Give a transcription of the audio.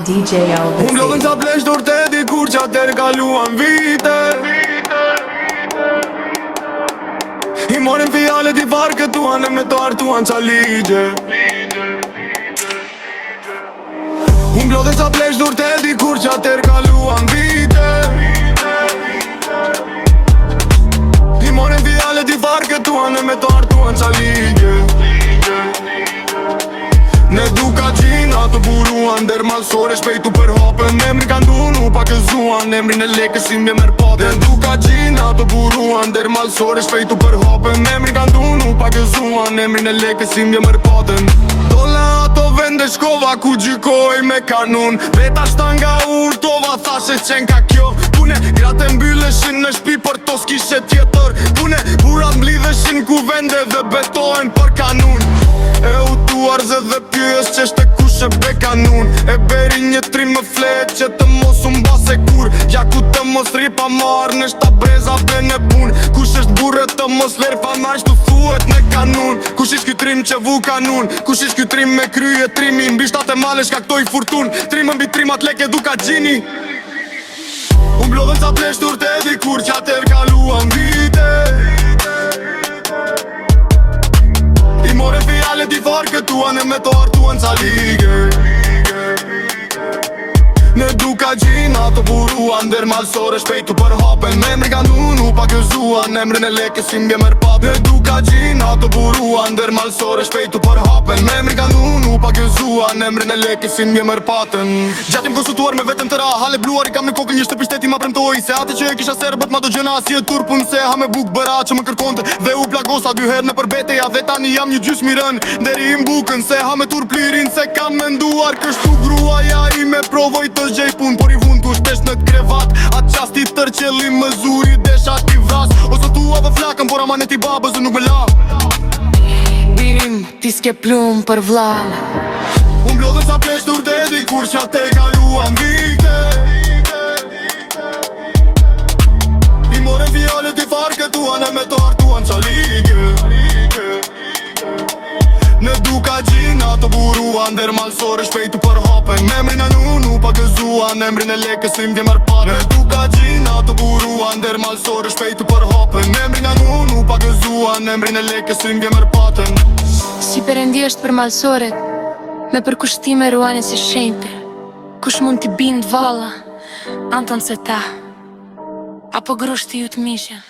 DJ Elvis. Unë lodhen qa plesh dur të dikur qa tër kaluan vite. I morin fjallet i farë këtuan e me të artuan qa ligje. Unë lodhen qa plesh dur të dikur qa tër kaluan vite. I morin fjallet i farë këtuan e me të artuan qa ligje. Ne duka gjina të buruan der malsore shpejtu për hapën. Emri ka ndunu pa këzuan, emrin e lekës si mje merë patën. Ne duka gjina të buruan der malsore shpejtu për hapën. Emri ka ndunu pa këzuan, emrin e lekës si mje merë patën. Dolla ato vende shkova ku gjykoj me kanun. Veta shtanga urtova thashe qen ka kjo. Pune gratë mbylleshin në shpi për to s'kishe tjetër. Pune burat mblidheshin ku vende dhe betohen për kanun. E u tuar zë dhe pyes që shte kushe be kanun. E beri një trim më flet që të mos unë base kur. Ja ku të mos ripa marrë në shta breza be në bun. Kush është burre të mos ler pa marrë shtu thuet në kanun. Kush ish ky trim që vu kanun. Kush ish ky trim me krye trimin. Mbi shtate male shkaktoj furtun. Trimën mbi trimat leke duka gjini. Unë blodhen ca pleshtur të dikur që atër kaluan vite. I more fjallet i farë këtuan e me të artuan ca ligë. Ne duka gjina të buruan der malsore shpejtu për hapen. Me emri ka ndunu pa këzuan, emrin e lekës si mbje merë papën. Ne duka gjina të buruan der malsore shpejtu për hapen. Me emri ka ndunu pa këzuan, emrin e lekës si mbje merë patën. Gjatim konsultuar me vetëm të ra, hale bluar i kam në kokën një shtëpi shteti ma premtoj. Se ati që e kisha serbet ma do gjëna si e turpun. Se ha me buk bëra që më kërkonte dhe u plagosa dy herë në përbeteja. Dhe tani jam një gjys mirën deri im bukën. Se ha me turp lirin se kam menduar kështu gruaja i me provoj të gjej pun. Por i vun t'u shpesh në t'krevat. Atë qast i tër qelim më zuri desha t'i vras. Ose t'u ave flakën por amanet i babës dhe nuk me la. Birim, ti s'ke plum për vla. Unë blodhen sa pleshtur të dikur qa te kaluan vite. I moren fjallet i farë këtuan e me të artuan qa ligë. Ne duka gjina të buruan der malsore shpejtu për hapen. Me emrin e nunu pa gëzuan, emrin e lekës si mbje merë patën. Ne duka gjina të buruan der malsore shpejtu për hapen. Me emrin e nunu pa gëzuan, emrin e lekës si mbje merë patën. Si perendi është për malsoret, me përkushtime ruanin si shenjte. Kush mund t'i bind valla, anton se ta, apo grushti ju t'mishen.